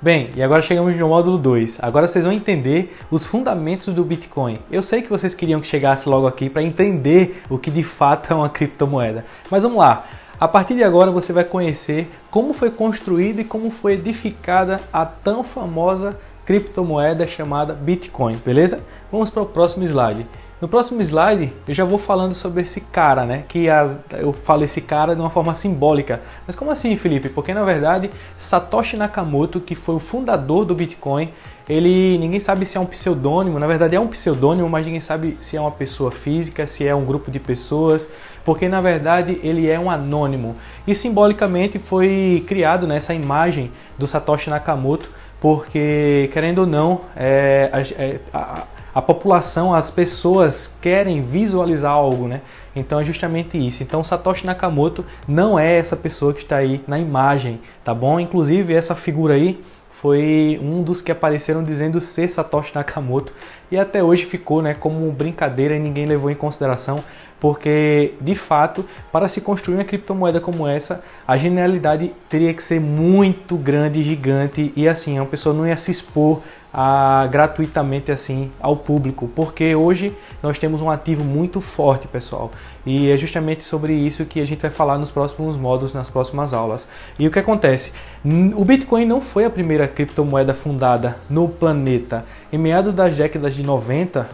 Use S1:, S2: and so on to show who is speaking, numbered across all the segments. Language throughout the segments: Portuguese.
S1: Bem, e agora chegamos no módulo 2. Agora vocês vão entender os fundamentos do Bitcoin. Eu sei que vocês queriam que chegasse logo aqui para entender o que de fato é uma criptomoeda. Mas vamos lá. A partir de agora você vai conhecer como foi construída e como foi edificada a tão famosa criptomoeda chamada Bitcoin, beleza? Vamos para o próximo slide. No próximo slide eu já vou falando sobre esse cara, né? Eu falo esse cara de uma forma simbólica. Mas como assim, Felipe? Porque na verdade Satoshi Nakamoto, que foi o fundador do Bitcoin, ninguém sabe se é um pseudônimo. Na verdade é um pseudônimo, mas ninguém sabe se é uma pessoa física, se é um grupo de pessoas, porque na verdade ele é um anônimo. E simbolicamente foi criado nessa imagem do Satoshi Nakamoto, porque querendo ou não, a população, as pessoas querem visualizar algo, né? Então é justamente isso. Então Satoshi Nakamoto não é essa pessoa que está aí na imagem, tá bom? Inclusive essa figura aí foi um dos que apareceram dizendo ser Satoshi Nakamoto e até hoje ficou, né, como brincadeira e ninguém levou em consideração, porque de fato para se construir uma criptomoeda como essa, a genialidade teria que ser muito grande, gigante, e assim, a pessoa não ia se expor gratuitamente assim ao público, porque hoje nós temos um ativo muito forte, pessoal, e é justamente sobre isso que a gente vai falar nos próximos módulos, nas próximas aulas. E o que acontece? O Bitcoin não foi a primeira criptomoeda fundada no planeta. Em meados das décadas de 90,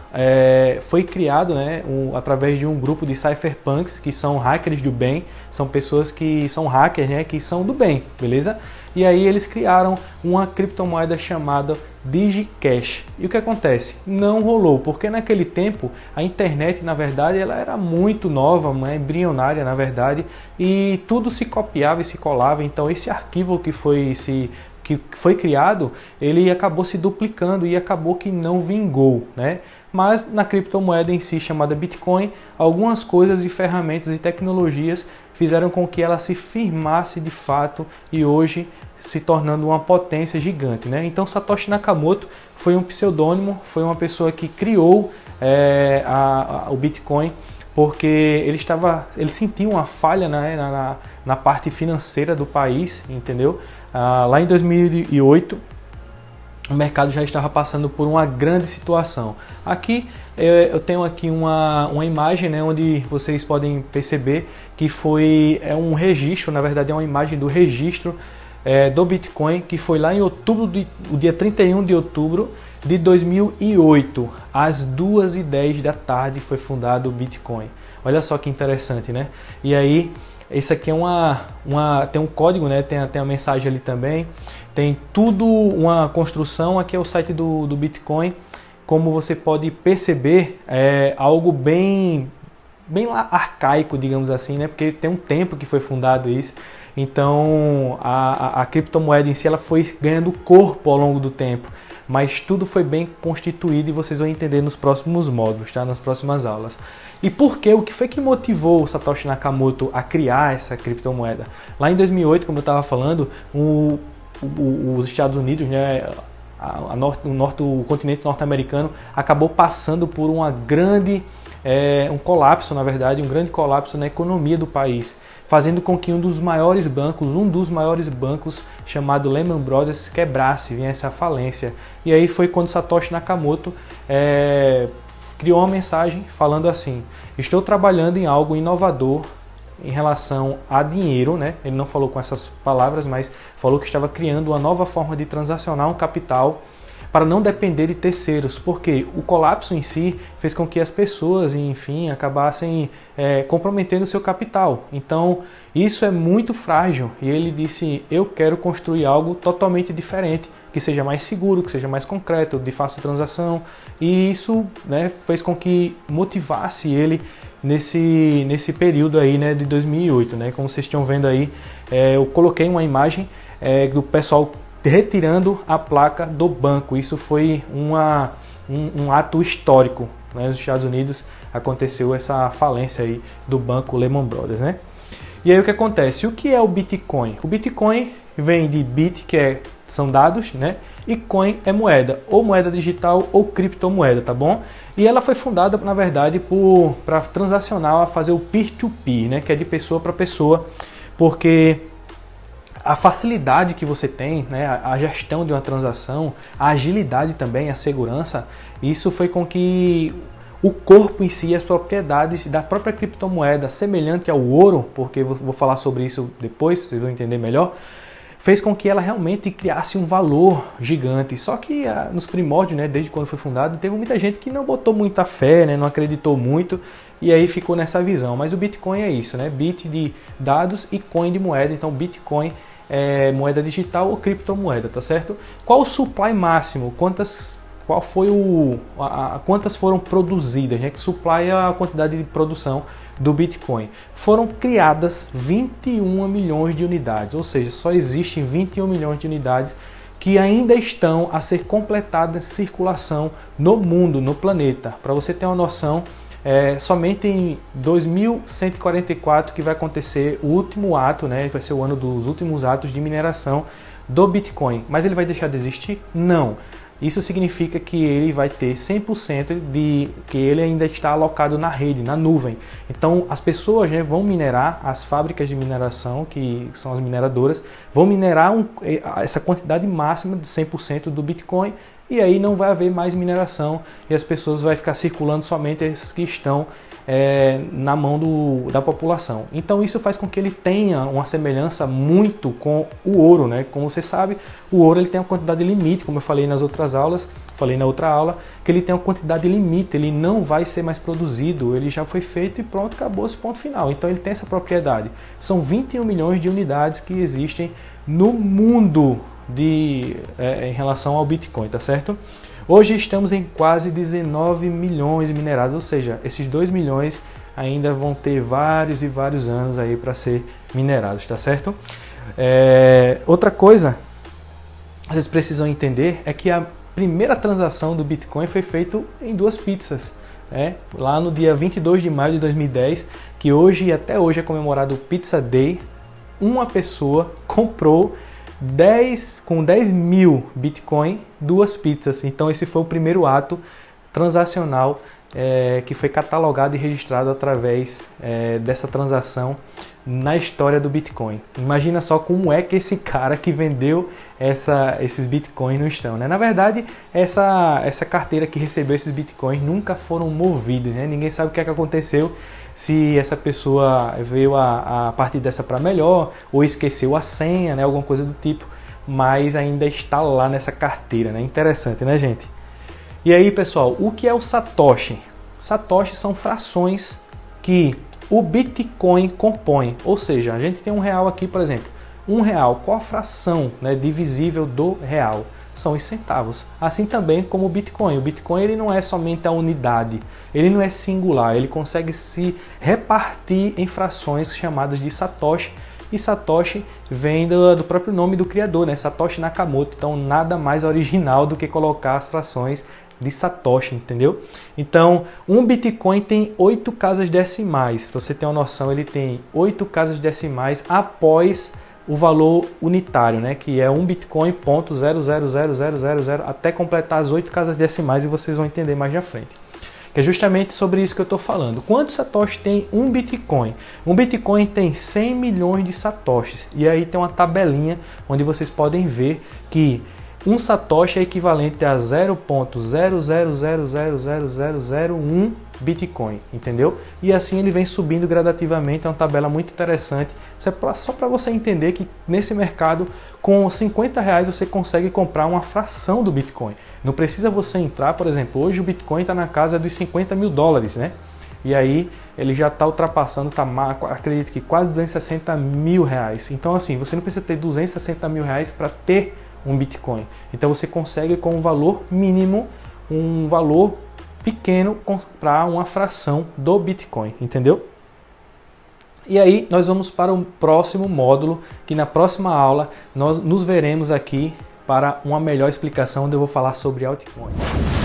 S1: foi criado, né, através de um grupo de cypherpunks, que são hackers do bem, são pessoas que são hackers, né, que são do bem, beleza? E aí eles criaram uma criptomoeda chamada DigiCash. E o que acontece? Não rolou, porque naquele tempo a internet, na verdade, ela era muito nova, embrionária, na verdade, e tudo se copiava e se colava. Então esse arquivo que foi criado, ele acabou se duplicando e acabou que não vingou, né? Mas na criptomoeda em si, chamada Bitcoin, algumas coisas e ferramentas e tecnologias fizeram com que ela se firmasse de fato e hoje se tornando uma potência gigante, né? Então Satoshi Nakamoto foi um pseudônimo, foi uma pessoa que criou o Bitcoin, porque ele sentiu uma falha, né, na parte financeira do país, entendeu? Lá em 2008 o mercado já estava passando por uma grande situação. Aqui eu tenho aqui uma imagem, né, onde vocês podem perceber que um registro, na verdade é uma imagem do registro do Bitcoin, que foi lá em outubro, o dia 31 de outubro de 2008, às 2h10 da tarde foi fundado o Bitcoin. Olha só que interessante, né? E aí, esse aqui é tem um código, né? Tem a mensagem ali também, tem tudo uma construção. Aqui é o site do Bitcoin. Como você pode perceber, é algo bem arcaico, digamos assim, né? Porque tem um tempo que foi fundado isso. Então a criptomoeda em si ela foi ganhando corpo ao longo do tempo, mas tudo foi bem constituído e vocês vão entender nos próximos módulos, tá? Nas próximas aulas. E por quê? O que foi que motivou o Satoshi Nakamoto a criar essa criptomoeda? Lá em 2008, como eu estava falando, os Estados Unidos, né, o continente norte-americano acabou passando por um colapso, na verdade, um grande colapso na economia do país, fazendo com que um dos maiores bancos, chamado Lehman Brothers, quebrasse, viesse à falência. E aí foi quando Satoshi Nakamoto criou uma mensagem falando assim: estou trabalhando em algo inovador em relação a dinheiro, né? Ele não falou com essas palavras, mas falou que estava criando uma nova forma de transacionar um capital para não depender de terceiros, porque o colapso em si fez com que as pessoas, enfim, acabassem comprometendo o seu capital. Então, isso é muito frágil. E ele disse: eu quero construir algo totalmente diferente, que seja mais seguro, que seja mais concreto, de fácil transação. E isso, né, fez com que motivasse ele nesse período aí, né, de 2008, né? Como vocês estão vendo aí, eu coloquei uma imagem do pessoal retirando a placa do banco. Isso foi um ato histórico, né? Nos Estados Unidos aconteceu essa falência aí do banco Lehman Brothers, né? E aí o que acontece? O que é o Bitcoin? O Bitcoin vem de bit, que são dados, né? E coin é moeda, ou moeda digital ou criptomoeda, tá bom? E ela foi fundada, na verdade, para transacionar, fazer o peer-to-peer, né? Que é de pessoa para pessoa, porque a facilidade que você tem, né, a gestão de uma transação, a agilidade também, a segurança, isso foi com que o corpo em si, as propriedades da própria criptomoeda, semelhante ao ouro, porque eu vou falar sobre isso depois, vocês vão entender melhor, fez com que ela realmente criasse um valor gigante. Só que nos primórdios, né, desde quando foi fundado, teve muita gente que não botou muita fé, né, não acreditou muito, e aí ficou nessa visão. Mas o Bitcoin é isso, né? Bit de dados e coin de moeda. Então Bitcoin é moeda digital ou criptomoeda, tá certo? Qual o supply máximo? Quantas foram produzidas, né? Que supply é a quantidade de produção do Bitcoin. Foram criadas 21 milhões de unidades, ou seja, só existem 21 milhões de unidades que ainda estão a ser completadas em circulação no mundo, no planeta. Para você ter uma noção, somente em 2144 que vai acontecer o último ato, né? Vai ser o ano dos últimos atos de mineração do Bitcoin. Mas ele vai deixar de existir? Não. Isso significa que ele vai ter 100% de que ele ainda está alocado na rede, na nuvem. Então as pessoas, né, vão minerar, as fábricas de mineração, que são as mineradoras, vão minerar essa quantidade máxima de 100% do Bitcoin, e aí não vai haver mais mineração e as pessoas vão ficar circulando somente essas que estão na mão da população. Então isso faz com que ele tenha uma semelhança muito com o ouro, né? Como você sabe, o ouro ele tem uma quantidade limite, como eu falei nas outras aulas, falei na outra aula, que ele tem uma quantidade limite, ele não vai ser mais produzido, ele já foi feito e pronto, acabou esse ponto final. Então ele tem essa propriedade. São 21 milhões de unidades que existem no mundo em relação ao Bitcoin, tá certo? Hoje estamos em quase 19 milhões minerados, ou seja, esses 2 milhões ainda vão ter vários e vários anos aí para ser minerados, tá certo? Outra coisa que vocês precisam entender é que a primeira transação do Bitcoin foi feita em 2 pizzas, lá no dia 22 de maio de 2010, que hoje até hoje é comemorado o Pizza Day. Uma pessoa comprou com 10 mil Bitcoin, 2 pizzas. Então esse foi o primeiro ato transacional que foi catalogado e registrado através dessa transação na história do Bitcoin. Imagina só como é que esse cara que vendeu esses Bitcoins não estão, né? Na verdade, essa carteira que recebeu esses Bitcoins nunca foram movidos, né? Ninguém sabe o que é que aconteceu, se essa pessoa veio a partir dessa para melhor, ou esqueceu a senha, né? Alguma coisa do tipo, mas ainda está lá nessa carteira, né? Interessante, né, gente? E aí, pessoal, o que é o Satoshi? Satoshi são frações que o Bitcoin compõe, ou seja, a gente tem R$1 aqui, por exemplo, R$1, qual a fração, né, divisível do real? São os centavos. Assim também como o Bitcoin. O Bitcoin ele não é somente a unidade, ele não é singular, ele consegue se repartir em frações chamadas de Satoshi, e Satoshi vem do próprio nome do criador, né? Satoshi Nakamoto. Então nada mais original do que colocar as frações de Satoshi, entendeu? Então, um Bitcoin tem 8 casas decimais. Para você ter uma noção, ele tem 8 casas decimais após o valor unitário, né? Que é 1 Bitcoin ponto 0,00000 até completar as 8 casas decimais, e vocês vão entender mais na frente. Que é justamente sobre isso que eu estou falando. Quantos Satoshi tem um Bitcoin? Um Bitcoin tem 100 milhões de Satoshis. E aí tem uma tabelinha onde vocês podem ver que um Satoshi é equivalente a 0,0000001 Bitcoin, entendeu? E assim ele vem subindo gradativamente, é uma tabela muito interessante. Isso é só para você entender que nesse mercado, com R$50 você consegue comprar uma fração do Bitcoin. Não precisa você entrar, por exemplo, hoje o Bitcoin está na casa dos $50 mil, né? E aí ele já está ultrapassando, acredito que quase R$260 mil. Então assim, você não precisa ter R$260 mil para ter um Bitcoin. Então você consegue com um valor mínimo, um valor pequeno, comprar uma fração do Bitcoin, entendeu? E aí nós vamos para o próximo módulo, que na próxima aula nós nos veremos aqui para uma melhor explicação, onde eu vou falar sobre altcoins.